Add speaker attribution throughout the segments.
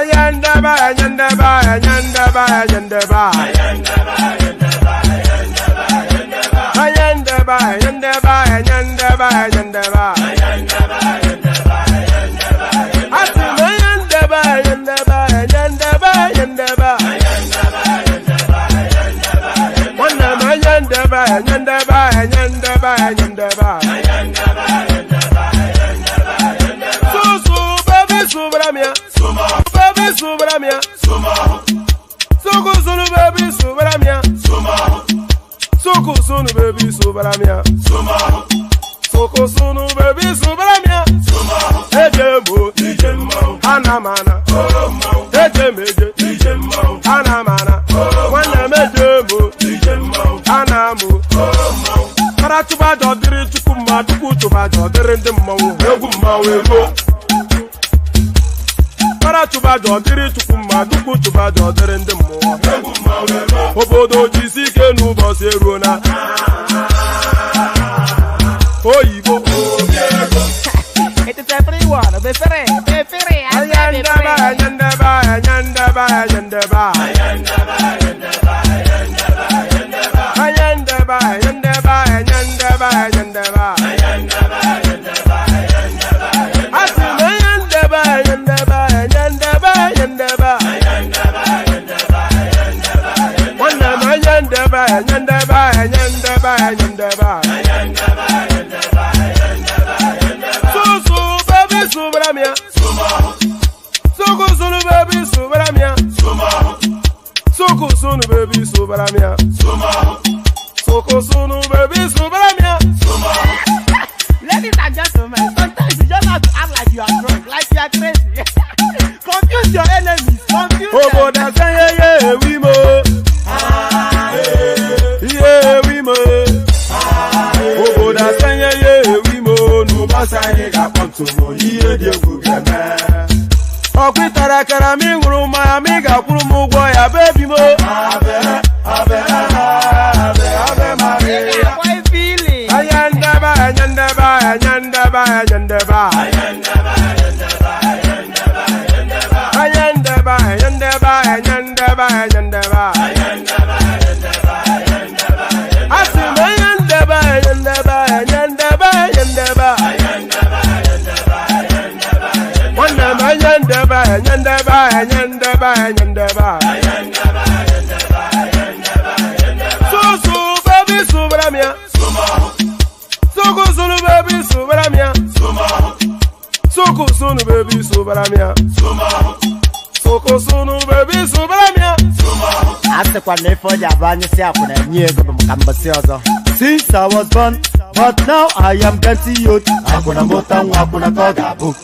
Speaker 1: Ayandaba, ayandaba, ayandaba, ayandaba. Ayandaba, ayandaba, ayandaba, ayandaba. Atima ayandaba, ayandaba, ayandaba, ayandaba. Wanama ayandaba, ayandaba, ayandaba, ayandaba. Subramia, baby subramia, Suku sunu baby subramia, Suku sunu baby subramia, Suku sunu baby subramia, Ejemo, Anamana, Ejemeje, Anamana, Wanamejemo, Anamu, Paratuba Jodiri Chukuma, Tukutuba Jodiri Demo, Eguma Wego. Para tuba jodiri chukuma duku tuba jodiri ndemo obodo jisike nubo seruna oyibo
Speaker 2: it is everyone befere
Speaker 1: ayandaba ayandaba ayandaba ayandaba ayandaba ayandaba ayandaba ayandaba
Speaker 2: Ladies and gentlemen, sometimes you just have to act like you are drunk, like you are crazy. Confuse your enemies, confuse them.
Speaker 1: We mo. Yeah, we mo. We mo. No basayega ponto mo iye de gugeme. Okwitara kara mi nguru ma mi ga kwuru mu gwo ya baby mo. Abe Maria.
Speaker 2: Why feeling?
Speaker 1: Ayandaba ayandaba ayandaba ayandaba. Ayandaba ayandaba ayandaba ayandaba. Atima ayandaba ayandaba ayandaba ayandaba. Wanama ayandaba ayandaba ayandaba ayandaba. So baby subramia. Suku sunu baby subramia. Suku sunu baby subramia. Suku sunu baby subramia.
Speaker 2: After one day for your brand yourself when I knew since I was born, but now I am getting youth. Hakuna mota hakuna koga book.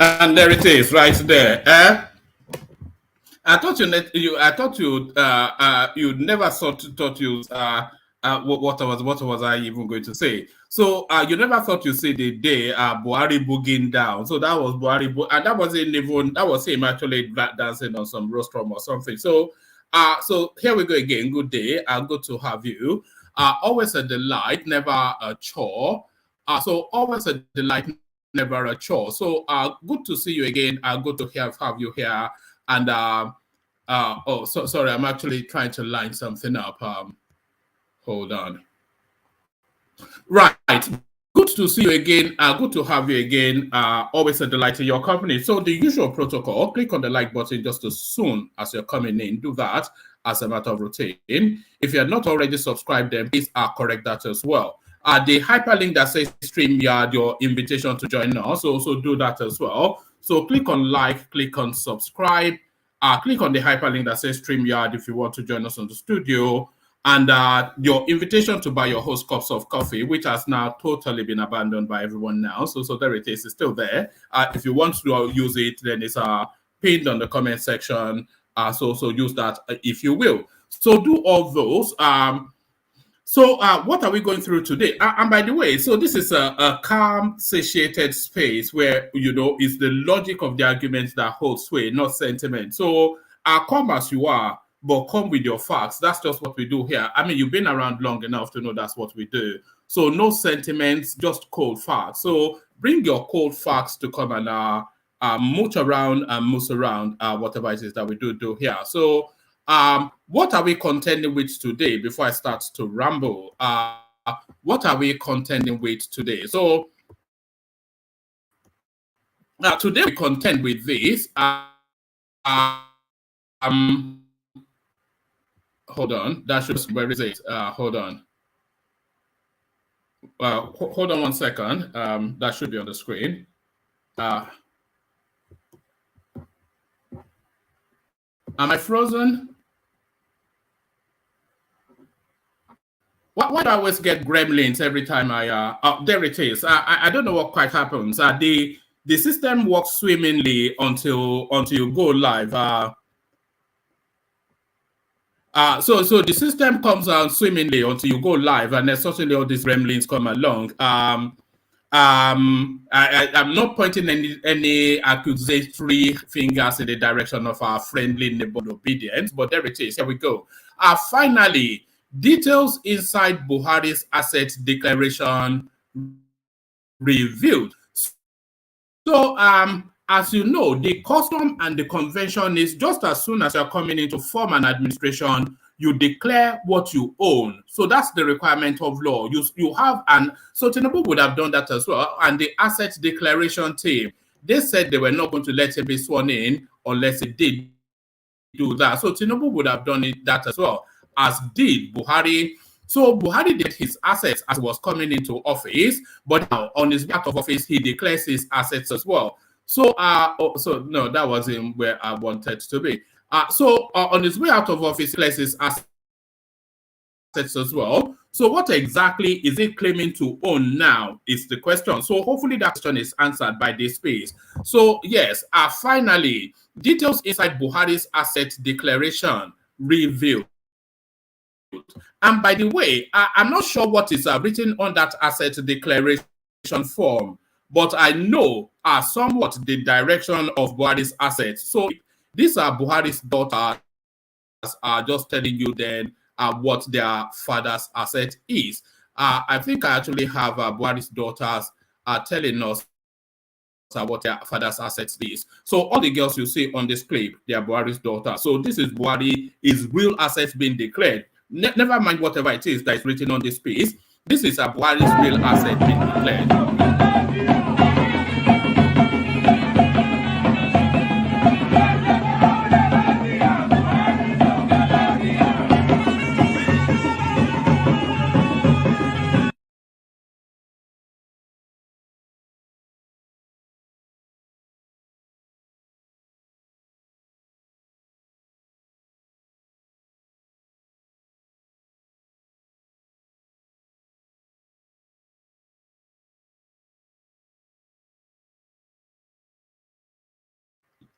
Speaker 3: And there it is, right there. I thought you never thought you what was I even going to say? So you never thought you see the day Buhari booging down. So that was Buhari, and that wasn't even, that was him actually black dancing on some rostrum or something. So so here we go again. Good day. Good to have you. Always a delight, never a chore. So always a delight, never a chore. So good to see you again. Good to have you here. And oh, so sorry, I'm actually trying to line something up. Hold on. Right. Good to see you again. Good to have you again. Always a delight in your company. So the usual protocol, click on the like button just as soon as you're coming in. Do that as a matter of routine. If you're not already subscribed, then please correct that as well. The hyperlink that says StreamYard, your invitation to join us, also do that as well. So click on like, click on subscribe, click on the hyperlink that says StreamYard if you want to join us on the studio. And your invitation to buy your host cups of coffee, which has now totally been abandoned by everyone now. So there it is. It's still there. If you want to use it, then it's pinned on the comment section. So use that if you will. So do all those. So what are we going through today? And by the way, so this is a calm, satiated space where, it's the logic of the arguments that hold sway, not sentiment. So come as you are, but come with your facts. That's just what we do here. I mean, you've been around long enough to know that's what we do. So no sentiments, just cold facts. So bring your cold facts to come and mooch around and moose around whatever it is that we do here. So what are we contending with today before I start to ramble? What are we contending with today? So today we contend with this. Hold on, that should, where is it? Hold on. Hold on 1 second. That should be on the screen. Am I frozen? Why do I always get gremlins every time there it is. I don't know what quite happens. The system works swimmingly until you go live. So the system comes out swimmingly until you go live, and then suddenly all these gremlins come along. I'm not pointing any accusatory fingers in the direction of our friendly neighbor obedience, but there it is. Here we go. Finally, details inside Buhari's asset declaration revealed. So, as you know, the custom and the convention is just as soon as you're coming in to form an administration, you declare what you own. So that's the requirement of law. You have, and so Tinubu would have done that as well. And the asset declaration team, they said they were not going to let him be sworn in unless he did do that. So Tinubu would have done that as well, as did Buhari. So Buhari did his assets as he was coming into office, but now on his way out of office, he declares his assets as well. So, no, that wasn't where I wanted to be. On his way out of office, he declares his assets as well. So what exactly is he claiming to own now is the question. So hopefully that question is answered by this piece. So yes, finally, details inside Buhari's asset declaration revealed. And by the way, I'm not sure what is written on that asset declaration form, but I know somewhat the direction of Buhari's assets. So these are Buhari's daughters are just telling you then what their father's asset is. I think I actually have Buhari's daughters telling us what their father's assets is. So all the girls you see on this clip, they are Buhari's daughters. So this is Buhari, his real assets being declared. Never mind whatever it is that is written on this piece. This is Buhari's real asset being declared.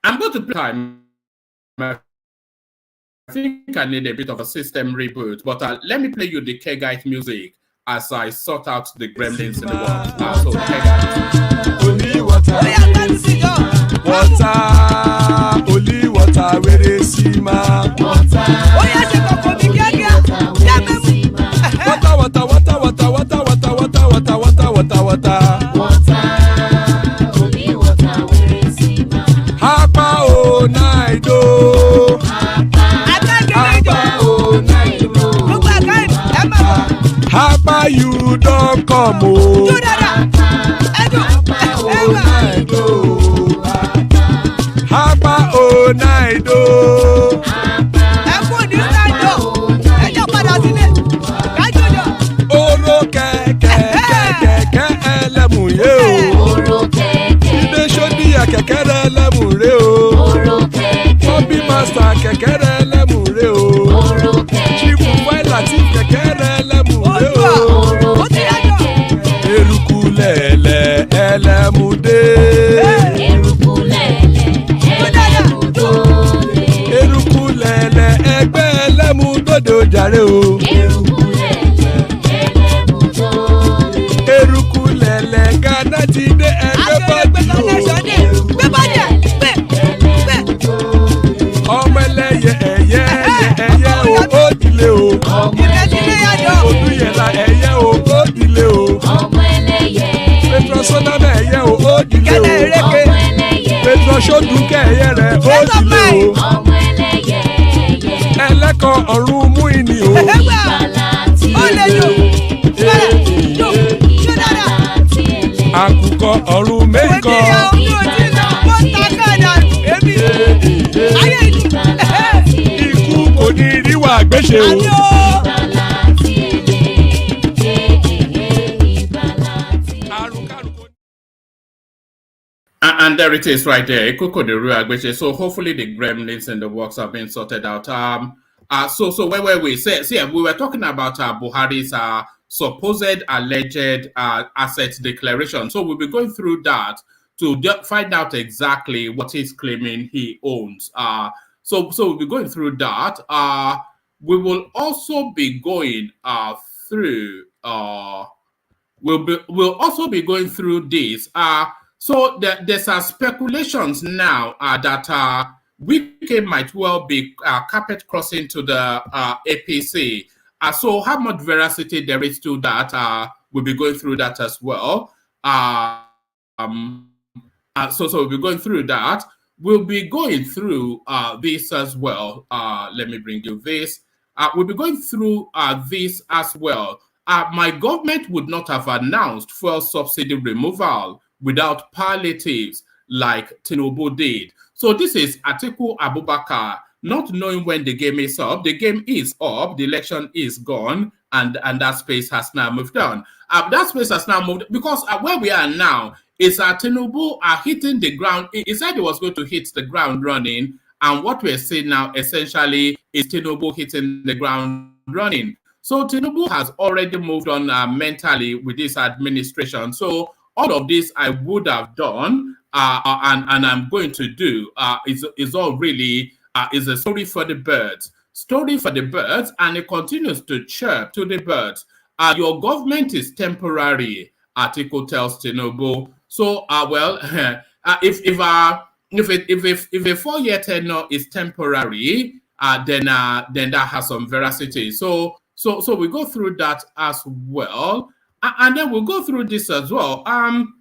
Speaker 3: I'm going to play time. I think I need a bit of a system reboot, but let me play you the Kegite music as I sort out the gremlins in the world. So Kegite.
Speaker 1: Only water, only water, where is Sima? Water, Hapa you don't come oh. Hapa oh night oh. Oro keke elemu ye o. Ide shodi ya kekere. kẹ̀kẹ́rẹ́ lẹ́mùrẹ́ o. Chibu Wike Latif kẹ̀kẹ́rẹ́ lẹ́mùrẹ́ o. Eruku lẹ̀lẹ̀ ẹlẹ́mùdé. Eruku lẹ̀lẹ̀ ẹgbẹ́ ẹlẹ́mùdódò jàre o. Eruku lẹ̀lẹ̀ Ghana ti dé ẹgbẹ́ bọ́dì o. Ọmọ ẹlẹ́yẹ ẹyẹ o ó dilé o. Odúyẹ̀lá ẹyẹ o ó dilé o. Petrosoname ẹyẹ o ó dilé o. Petrosodunke ẹyẹ rẹ̀ ó dilé o. Ẹlẹ́kọ̀ ọ̀run mú ìní o. Àkùkọ ọ̀run mẹ́kọ̀. Ikú kò ní ríwà gbéṣe o.
Speaker 3: And there it is right there. So hopefully the gremlins and the works have been sorted out. So where were we? See, we were talking about Buhari's supposed alleged asset declaration. So we'll be going through that to find out exactly what he's claiming he owns. So we'll be going through that. We will also be going through. We'll also be going through this. So there's speculations now that Wike might well be carpet crossing to the APC. So how much veracity there is to that? We'll be going through that as well. So we'll be going through that. We'll be going through this as well. Let me bring you this. We'll be going through this as well. My government would not have announced fuel subsidy removal without palliatives like Tinubu did. So this is Atiku Abubakar, not knowing when the game is up. The game is up, the election is gone, and that space has now moved on. That space has now moved because where we are now is Tinubu hitting the ground. He said he was going to hit the ground running, and what we're seeing now essentially is Tinubu hitting the ground running. So Tinubu has already moved on mentally with this administration. So all of this I would have done and I'm going to do is all really is a story for the birds. Story for the birds, and it continues to chirp to the birds. Your government is temporary, Atiku tells Tinubu. So if a 4-year tenure is temporary, then that has some veracity. So we go through that as well. And then we'll go through this as well. I'm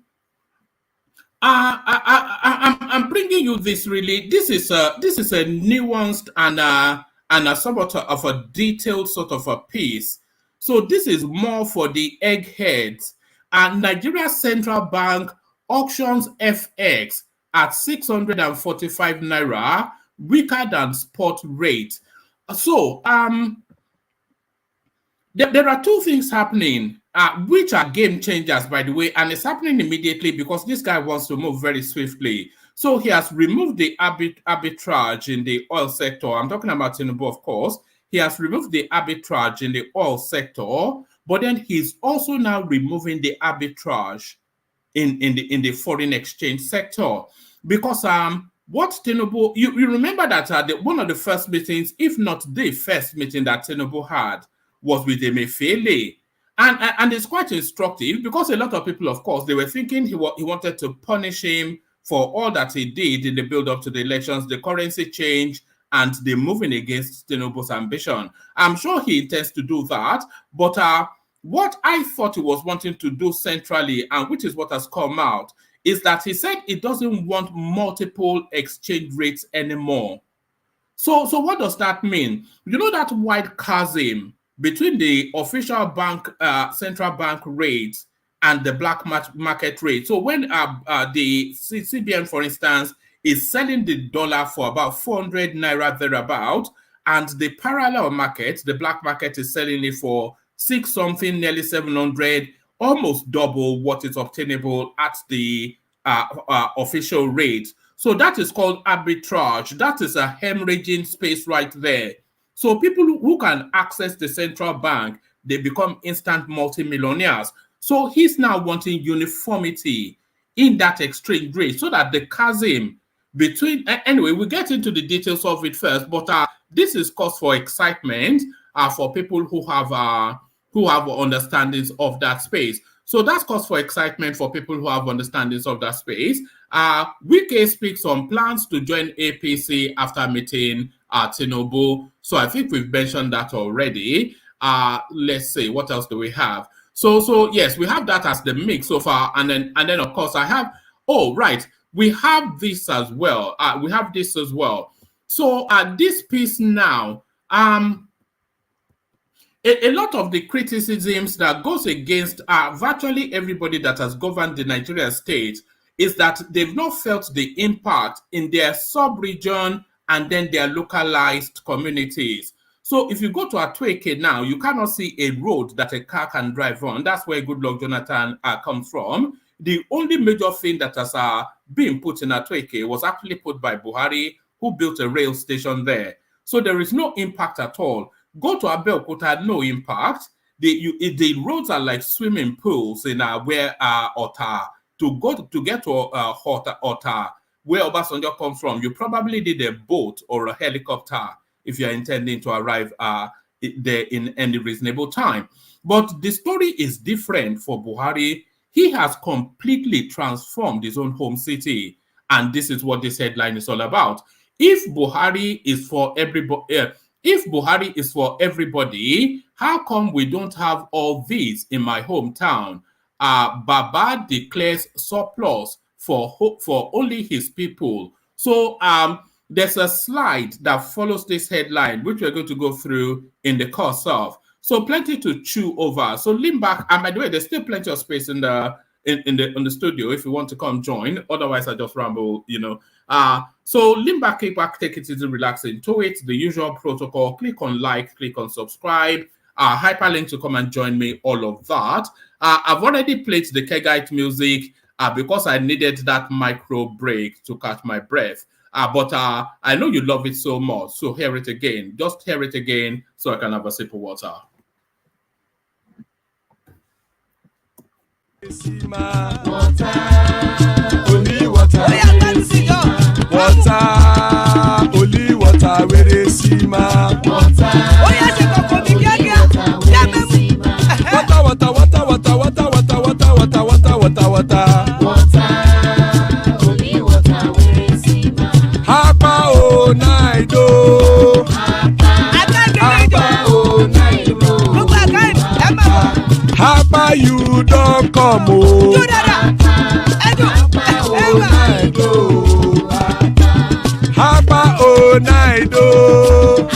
Speaker 3: bringing you this really. This is a nuanced and a somewhat of a detailed sort of a piece. So this is more for the eggheads. Nigeria Central Bank auctions FX at 645 naira, weaker than spot rate. So there are two things happening. Which are game changers, by the way, and it's happening immediately because this guy wants to move very swiftly. So he has removed the arbitrage in the oil sector. I'm talking about Tinubu, of course. He has removed the arbitrage in the oil sector, but then he's also now removing the arbitrage in the foreign exchange sector. Because what Tinubu, you remember that one of the first meetings, if not the first meeting that Tinubu had, was with Emefiele. And it's quite instructive because a lot of people, of course, they were thinking he wanted to punish him for all that he did in the build-up to the elections, the currency change, and the moving against Tinubu's ambition. I'm sure he intends to do that, but what I thought he was wanting to do centrally, and which is what has come out, is that he said he doesn't want multiple exchange rates anymore. So what does that mean? You know that wide chasm between the official bank, central bank rates and the black market rate. So when the CBN, for instance, is selling the dollar for about 400 naira thereabout, and the parallel market, the black market, is selling it for 6 something, nearly 700, almost double what is obtainable at the official rate. So that is called arbitrage. That is a hemorrhaging space right there. So people who can access the central bank, they become instant multimillionaires. So he's now wanting uniformity in that exchange rate so that the chasm between, anyway, we'll get into the details of it first, but this is cause for excitement for people who have understandings of that space. So that's cause for excitement for people who have understandings of that space. Wike speaks on plans to join APC after meeting Tinubu. So I think we've mentioned that already. Let's see, what else do we have? So yes, we have that as the mix so far, and then of course I have. Oh right, we have this as well. So this piece now, a lot of the criticisms that goes against virtually everybody that has governed the Nigerian state is that they've not felt the impact in their sub-region and then their localized communities. So if you go to Atiku now, you cannot see a road that a car can drive on. That's where Goodluck Jonathan comes from. The only major thing that has been put in Atiku was actually put by Buhari, who built a rail station there. So there is no impact at all. Go to Abeokuta, no impact. The roads are like swimming pools in where Ota, to get to Ota, where Obasanjo comes from, you probably need a boat or a helicopter if you're intending to arrive there in any reasonable time. But the story is different for Buhari. He has completely transformed his own home city, and this is what this headline is all about. If Buhari is for everybody, how come we don't have all these in my hometown? Baba declares surplus for only his people. So there's a slide that follows this headline, which we're going to go through in the course of. So plenty to chew over. So lean back, and by the way, there's still plenty of space in the studio if you want to come join. Otherwise, I just ramble, So lean back, kick back, take it easy, relax into it. The usual protocol: click on like, click on subscribe, hyperlink to come and join me. All of that. I've already played the Kegite music because I needed that micro break to catch my breath. But I know you love it so much, so hear it again. Just hear it again so I can have a sip of water.
Speaker 1: Water, only water, only water, where they see my water. Hapa you don't come oh. Hapa oh night oh.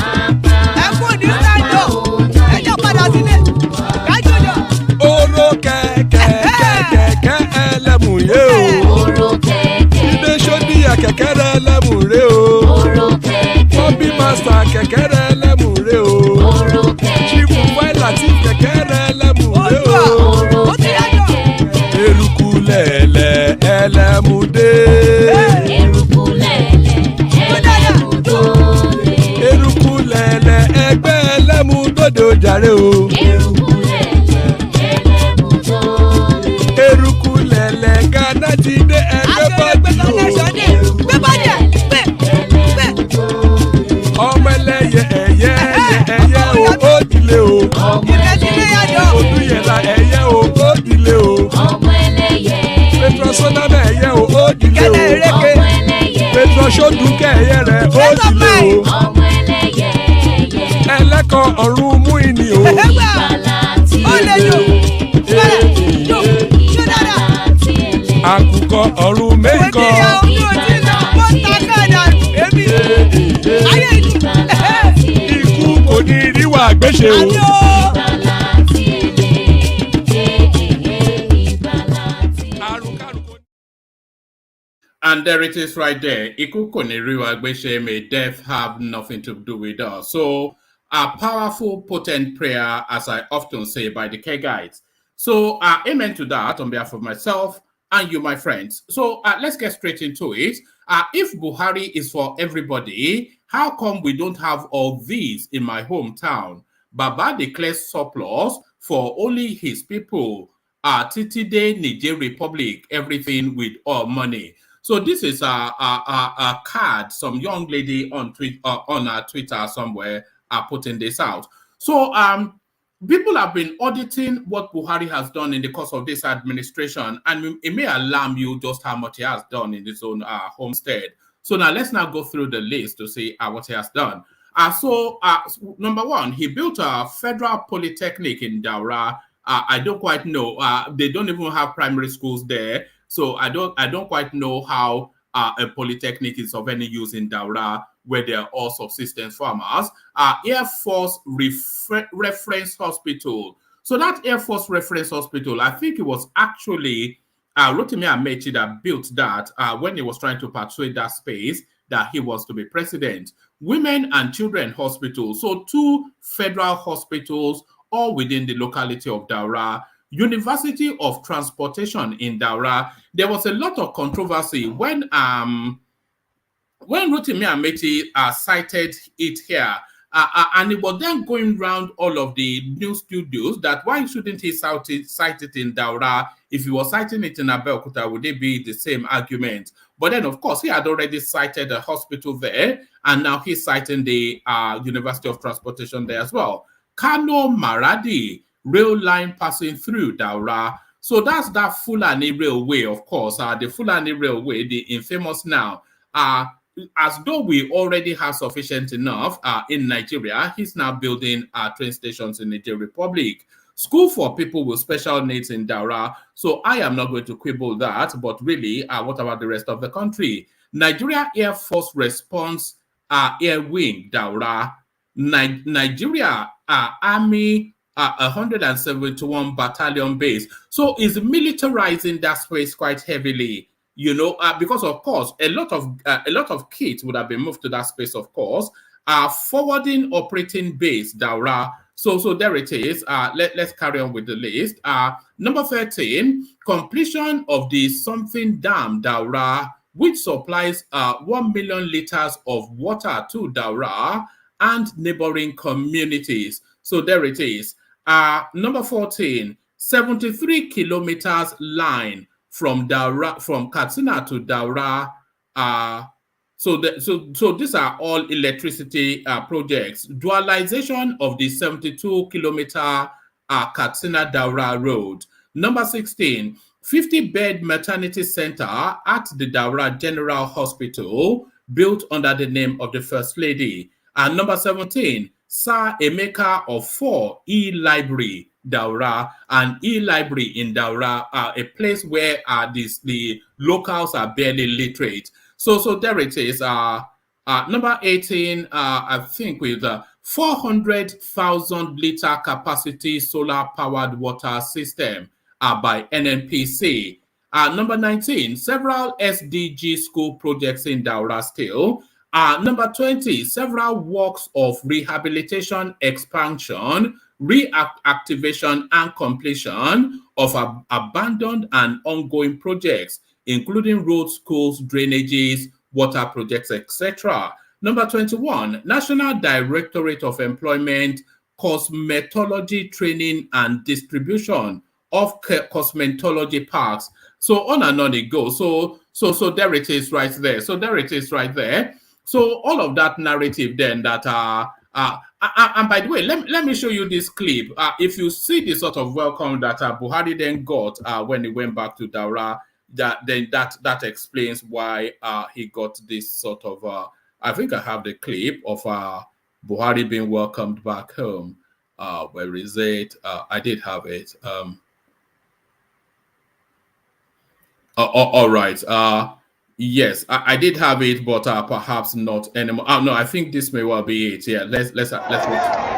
Speaker 1: Oro kẹ̀kẹ́ ẹlẹ́mù yé o. Ilé ṣọ́bí kẹ̀kẹ́ ẹlẹ́mù ré o. Ṣọ́bí master kẹ̀kẹ́ ẹlẹ́mù ré o. Chifu wẹ́lá tí kẹ̀kẹ́ ẹlẹ́mù ré o. Eruku lẹ̀lẹ̀ ẹlẹ́mùdé. Eruku lẹ̀lẹ̀ ẹgbẹ́ ẹlẹ́mùdóde ojàre o. Eruku lẹ̀lẹ̀ Ghana ti dé ẹgbẹ́ bọ́dì o. Ọmọ ẹlẹ́yẹ ẹyẹ o ó dilé o. Odúyẹ̀lá ẹyẹ o ó dilé o. Petrosoname ẹyẹ o ó dilé o. Petrosodunke ẹyẹ rẹ ó dilé o. Ẹlẹ́kọ̀ ọ̀run mú ìní o. Àkùkọ ọ̀run méjìkọ. Ikú kò ní ríwà gbéṣe o.
Speaker 3: And there it is right there. Iku koniriwa gbeshe, may death have nothing to do with us. So a powerful, potent prayer, as I often say, by the Kegites. So amen to that on behalf of myself and you, my friends. So let's get straight into it. If Buhari is for everybody, how come we don't have all these in my hometown? Baba declares surplus for only his people. Titide Niger Republic, everything with all money. So this is a card some young lady on Twitter somewhere are putting this out. So people have been auditing what Buhari has done in the course of this administration, and it may alarm you just how much he has done in his own homestead. So now let's now go through the list to see what he has done. Number one, he built a federal polytechnic in Daura. I don't quite know. They don't even have primary schools there, so I don't quite know how a polytechnic is of any use in Daura, where they are all subsistence farmers. Air Force Reference Hospital. So that Air Force Reference Hospital, I think it was actually Rotimi Amechi that built that when he was trying to persuade that space that he was to be president. Women and Children Hospital. So 2 federal hospitals, all within the locality of Daura. University of Transportation in Daura. There was a lot of controversy when Rotimi Amechi cited it here. And it was then going around all of the news studios that why shouldn't he cite it in Daura? If he was citing it in Abeokuta, would it be the same argument? But then, of course, he had already cited a hospital there, and now he's citing the University of Transportation there as well. Kano Maradi rail line passing through Daura. So that's that Fulani Railway, of course. The Fulani Railway, the infamous now. As though we already have sufficient enough in Nigeria, he's now building train stations in Niger Republic. School for people with special needs in Daura. So I am not going to quibble that, but really, what about the rest of the country? Nigeria Air Force Response Air Wing, Daura. Nigeria Army 171 Battalion Base. So is militarizing that space quite heavily. Because of course a lot of kits would have been moved to that space. Of course, forwarding operating base Daura. So there it is. Let's carry on with the list. Number 13, completion of the Something Dam Daura, which supplies 1 million liters of water to Daura and neighboring communities. So there it is. Number 14, 73 kilometers line from Katsina to Daura. So these are all electricity projects. Dualization of the 72-kilometer Katsina Daura road. Number 16, 50-bed maternity center at the Daura General Hospital, built under the name of the First Lady. And number 17, Sir Emeka of 4 E-Library Daura, and E-Library in Daura, a place where the locals are barely literate. So there it is. Number 18, I think with 400,000 liter capacity solar powered water system by NNPC. Number 19, several SDG school projects in Daura still. Number 20, several works of rehabilitation, expansion, reactivation, and completion of abandoned and ongoing projects, including roads, schools, drainages, water projects, etc. Number 21, National Directorate of Employment, cosmetology training and distribution of cosmetology parks. So on and on it goes. So there it is right there. So all of that narrative then that and by the way, let me show you this clip. If you see the sort of welcome that Buhari then got when he went back to Daura, that explains why he got this sort of. I think I have the clip of Buhari being welcomed back home. Where is it? I did have it. All right. Yes, I did have it, but perhaps not anymore. No, I think this may well be it. Yeah, let's watch.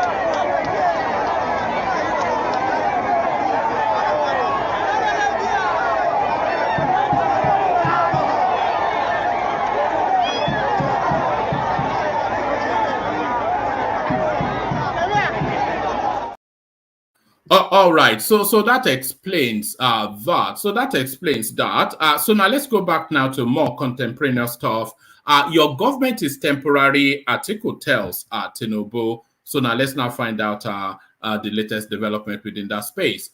Speaker 3: All right, so that explains that. So that explains that. So now let's go back now to more contemporaneous stuff. Your government is temporary, Atiku tells Tinubu. So now let's now find out the latest development within that space.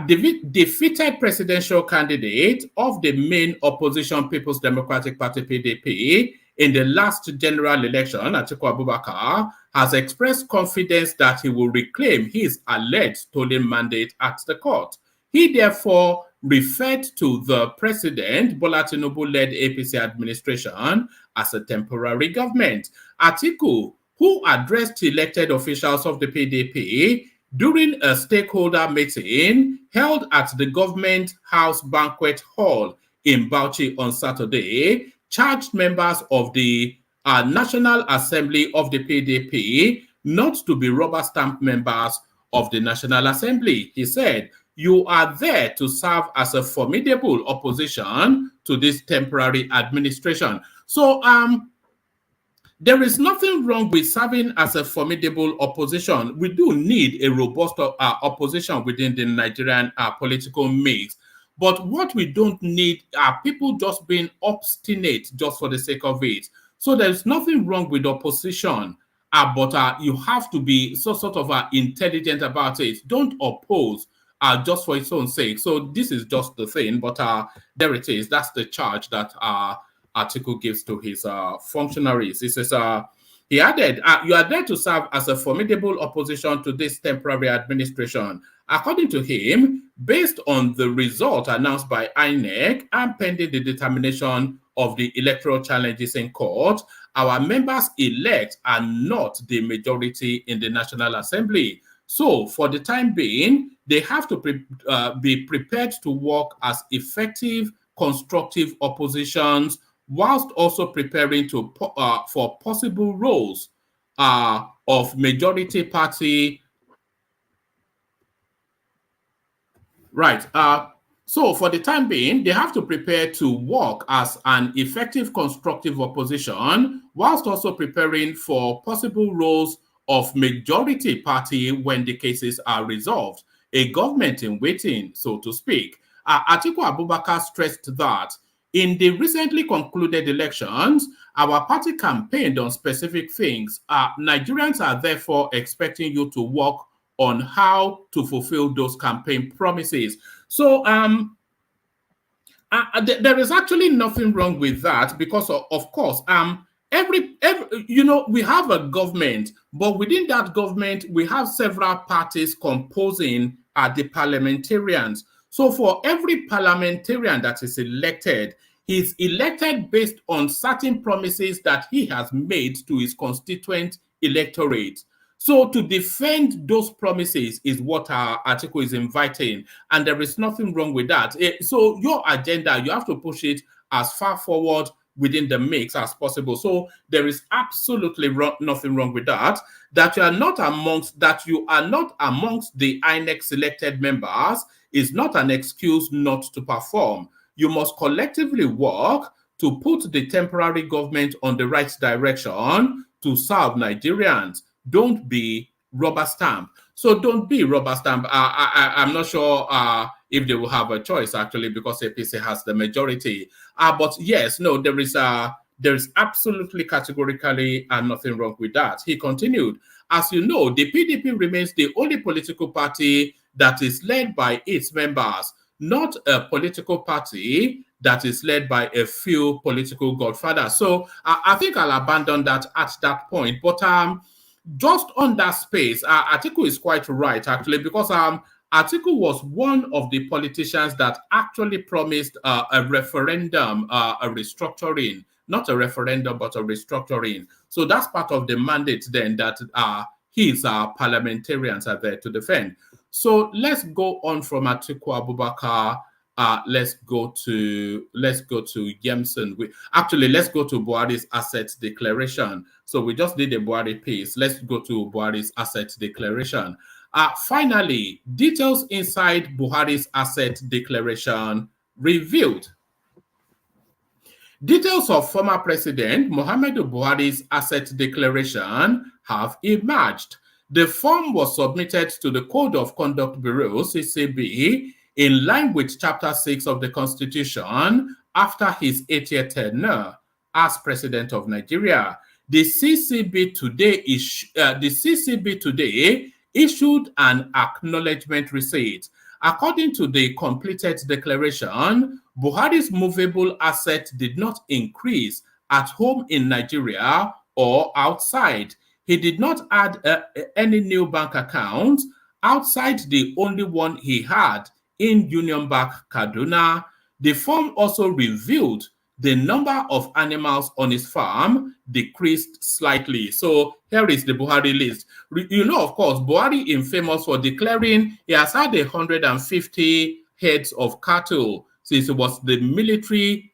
Speaker 3: Defeated presidential candidate of the main opposition People's Democratic Party PDP in the last general election, Atiku Abubakar, has expressed confidence that he will reclaim his alleged stolen mandate at the court. He therefore referred to the President Bola Tinubu-led APC administration as a temporary government. Atiku, who addressed elected officials of the PDP during a stakeholder meeting held at the Government House Banquet Hall in Bauchi on Saturday, charged members of the National Assembly of the PDP not to be rubber stamp members of the National Assembly. He said, "You are there to serve as a formidable opposition to this temporary administration." So, there is nothing wrong with serving as a formidable opposition. We do need a robust opposition within the Nigerian political mix. But what we don't need are people just being obstinate just for the sake of it. So there's nothing wrong with opposition, but you have to be sort of intelligent about it. Don't oppose just for its own sake. So this is just the thing, but there it is. That's the charge that Atiku gives to his functionaries. He says, he added, "You are there to serve as a formidable opposition to this temporary administration." According to him, based on the result announced by INEC and pending the determination of the electoral challenges in court, our members-elect are not the majority in the National Assembly. So, for the time being, they have to be prepared to work as effective, constructive oppositions, whilst also preparing for possible roles of majority party. Right. So for the time being, they have to prepare to work as an effective, constructive opposition, whilst also preparing for possible roles of majority party when the cases are resolved. A government in waiting, so to speak. Atiku Abubakar stressed that in the recently concluded elections, our party campaigned on specific things. Nigerians are therefore expecting you to work on how to fulfill those campaign promises. So there is actually nothing wrong with that because, of course, every we have a government, but within that government, we have several parties composing the parliamentarians. So for every parliamentarian that is elected, he's elected based on certain promises that he has made to his constituent electorate. So to defend those promises is what Atiku is inviting, and there is nothing wrong with that. So your agenda, you have to push it as far forward within the mix as possible. So there is absolutely nothing wrong with that. That you are not amongst the INEC selected members is not an excuse not to perform. You must collectively work to put the temporary government on the right direction to serve Nigerians. Don't be rubber stamp. So don't be rubber stamp. I'm not sure if they will have a choice, actually, because APC has the majority. But yes, no, there is absolutely categorically nothing wrong with that. He continued, as you know, the PDP remains the only political party that is led by its members, not a political party that is led by a few political godfathers. So I think I'll abandon that at that point. But just on that space, Atiku is quite right, actually, because Atiku was one of the politicians that actually promised a referendum, a restructuring, not a referendum, but a restructuring. So that's part of the mandate then that his parliamentarians are there to defend. So let's go on from Atiku Abubakar. Let's go to Yemson. Actually, let's go to Buhari's asset declaration. So we just did a Buhari piece. Let's go to Buhari's asset declaration. Finally, details inside Buhari's asset declaration revealed. Details of former President Muhammadu Buhari's asset declaration have emerged. The form was submitted to the Code of Conduct Bureau, CCB, in line with Chapter 6 of the Constitution after his 8-year tenure as President of Nigeria. The CCB today issued an acknowledgement receipt. According to the completed declaration, Buhari's movable asset did not increase at home in Nigeria or outside. He did not add any new bank accounts outside the only one he had in Union Bank, Kaduna. The form also revealed the number of animals on his farm decreased slightly. So here is the Buhari list. You know, of course, Buhari is famous for declaring he has had 150 heads of cattle since he was the military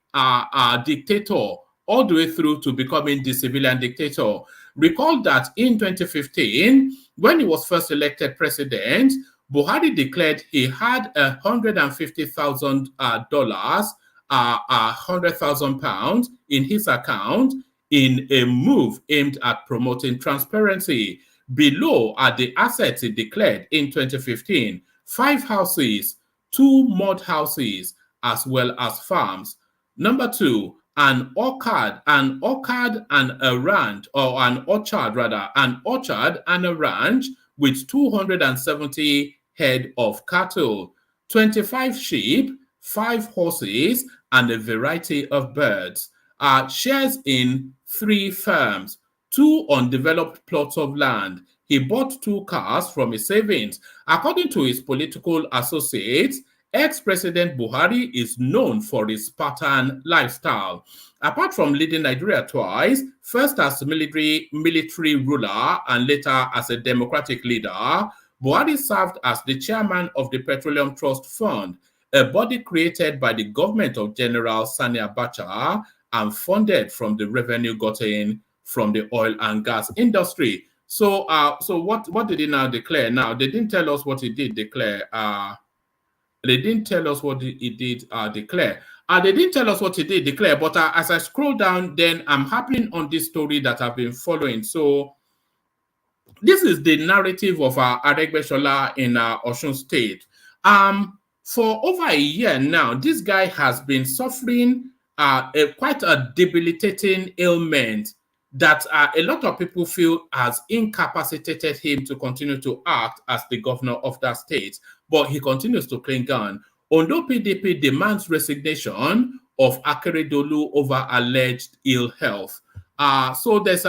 Speaker 3: dictator all the way through to becoming the civilian dictator. Recall that in 2015, when he was first elected president, Buhari declared he had $150,000, £100,000 in his account in a move aimed at promoting transparency. Below are the assets he declared in 2015: 5 houses, 2 mud houses, as well as farms. Number 2, an orchard and a ranch, or an orchard rather, an orchard and a ranch with 270 head of cattle, 25 sheep, 5 horses, and a variety of birds. Shares in 3 firms, 2 undeveloped plots of land. He bought 2 cars from his savings. According to his political associates, ex-President Buhari is known for his Spartan lifestyle. Apart from leading Nigeria twice, first as military ruler and later as a democratic leader, Buhari served as the chairman of the Petroleum Trust Fund, a body created by the government of General Sani Abacha and funded from the revenue gotten from the oil and gas industry. So, what did he now declare? Now, they didn't tell us what he did declare. They didn't tell us what he did declare. They didn't tell us what he did declare, but as I scroll down, then I'm happening on this story that I've been following. So this is the narrative of Aregbesola in Osun State. For over a year now, this guy has been suffering quite a debilitating ailment that a lot of people feel has incapacitated him to continue to act as the governor of that state, but he continues to cling on. Ondo PDP demands resignation of Akeredolu over alleged ill health. So there's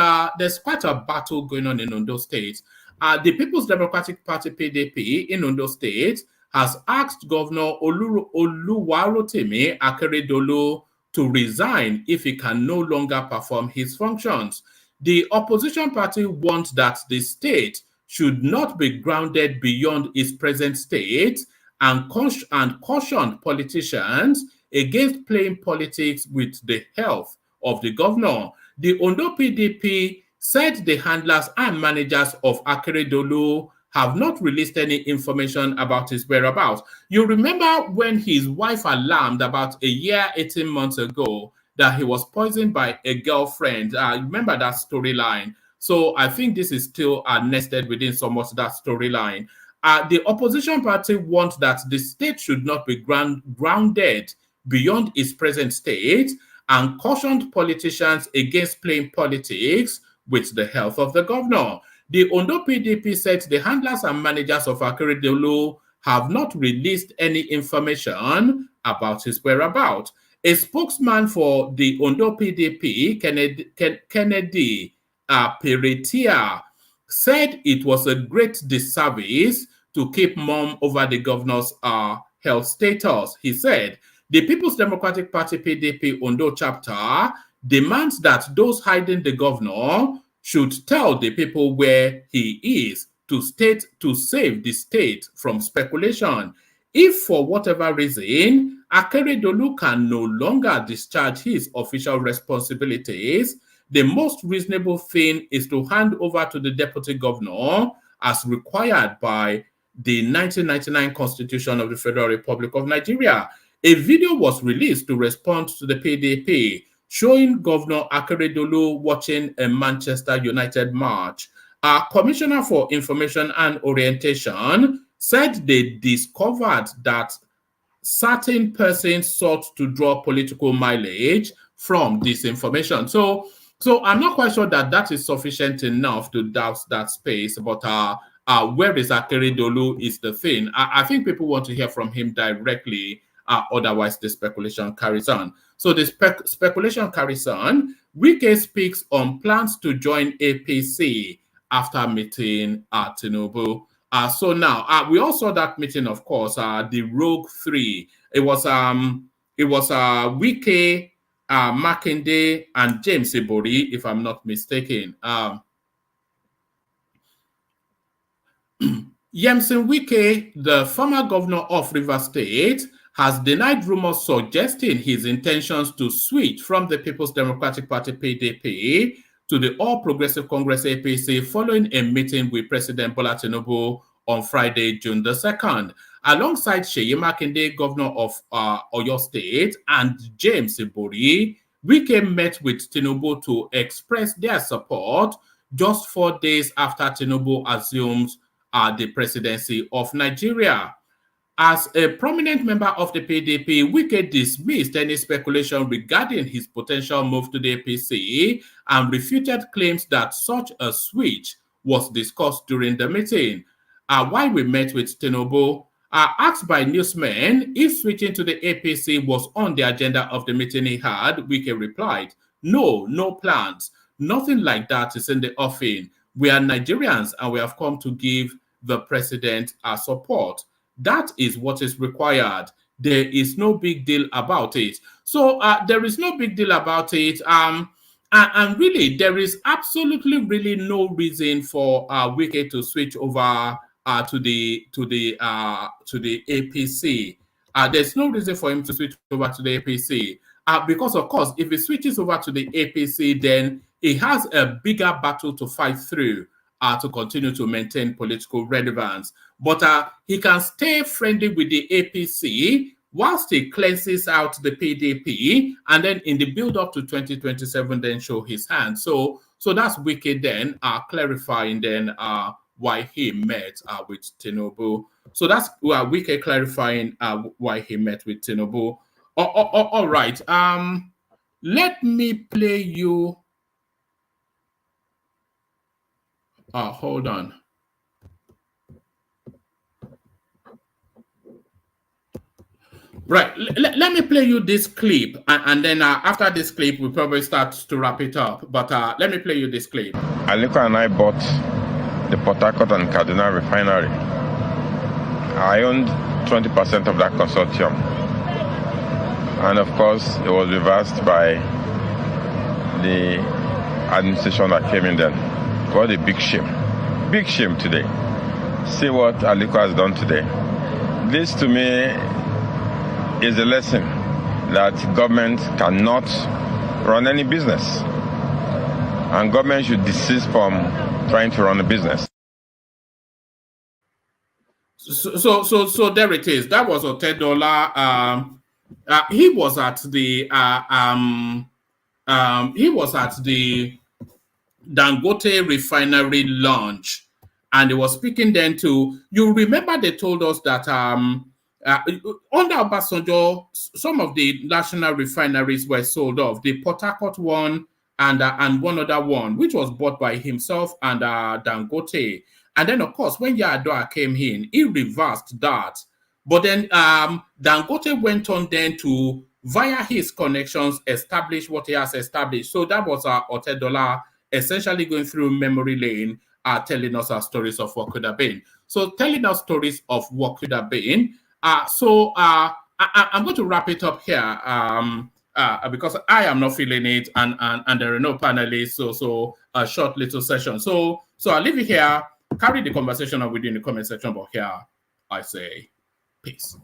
Speaker 3: quite a battle going on in Ondo State. The People's Democratic Party PDP in Ondo State has asked Governor Oluwarotimi Akeredolu to resign if he can no longer perform his functions. The opposition party wants that the state should not be grounded beyond its present state and cautioned politicians against playing politics with the health of the governor. The Ondo PDP said the handlers and managers of Akeredolu have not released any information about his whereabouts. You remember when his wife alarmed about a year, 18 months ago, that he was poisoned by a girlfriend. Remember that storyline? So I think this is still nested within somewhat that storyline. The opposition party wants that the state should not be grounded beyond its present state and cautioned politicians against playing politics with the health of the governor. The Ondo PDP said the handlers and managers of Akeredolu have not released any information about his whereabouts. A spokesman for the Ondo PDP, Kennedy Peretia, said it was a great disservice to keep mum over the governor's health status. He said the People's Democratic Party PDP Ondo chapter demands that those hiding the governor should tell the people where he is to save the state from speculation. If for whatever reason Akeredolu can no longer discharge his official responsibilities, the most reasonable thing is to hand over to the deputy governor as required by the 1999 Constitution of the Federal Republic of Nigeria. A video was released to respond to the PDP showing Governor Akeredolu watching a Manchester United match. Commissioner for Information and Orientation said they discovered that certain persons sought to draw political mileage from this information. So I'm not quite sure that that is sufficient enough to douse that space, but where is Akeredolu is the thing. I think people want to hear from him directly, otherwise the speculation carries on. So the speculation carries on. Wike speaks on plans to join APC after meeting Tinubu. So now we all saw that meeting, of course, the Rogue Three. It was Wike, Makinde, and James Ibori, if I'm not mistaken. Yemson Wike, the former governor of Rivers State, has denied rumors suggesting his intentions to switch from the People's Democratic Party PDP to the All Progressive Congress APC following a meeting with President Bola Tinubu on Friday, June the 2nd. Alongside Seyi Makinde, governor of Oyo State, and James Ibori, Wike met with Tinubu to express their support just 4 days after Tinubu assumed the presidency of Nigeria. As a prominent member of the PDP, Wike dismissed any speculation regarding his potential move to the APC and refuted claims that such a switch was discussed during the meeting. While we met with Tinubu, asked by newsmen if switching to the APC was on the agenda of the meeting he had, Wike replied, no plans. Nothing like that is in the offing. We are Nigerians and we have come to give the president our support. That is what is required. There is no big deal about it. So there is no big deal about it. And really, there is absolutely really no reason for Wike to switch over to the APC. There's no reason for him to switch over to the APC because, of course, if he switches over to the APC, then he has a bigger battle to fight through to continue to maintain political relevance. But he can stay friendly with the APC whilst he cleanses out the PDP, and then in the build-up to 2027, then show his hand. So that's Wike then clarifying then why he met with Tinubu. So that's Wike clarifying why he met with Tinubu. All right. Let me play you. Hold on. Right. Let me play you this clip, and then after this clip, we'll probably start to wrap it up. But let me play you this clip.
Speaker 4: Atiku and I bought the Port Harcourt and Kaduna refinery. I owned 20% of that consortium. And of course, it was reversed by the administration that came in then. What a big shame. Big shame today. See what Atiku has done today. This to me is a lesson that government cannot run any business. And government should desist from trying to run a business.
Speaker 3: So there it is. That was Otedola. He was at the Dangote refinery launch, and he was speaking then to. You remember they told us that under Obasanjo, some of the national refineries were sold off. The Port Harcourt one and one other one, which was bought by himself and Dangote. And then, of course, when Yar'Adua came in, he reversed that. But then Dangote went on then to, via his connections, establish what he has established. So that was Otedola essentially going through memory lane, telling us our stories of what could have been. So telling us stories of what could have been. I'm going to wrap it up here because I am not feeling it, and there are no panelists, so a short little session. So I'll leave it here. Carry the converson on within the comment section, but here I say peace.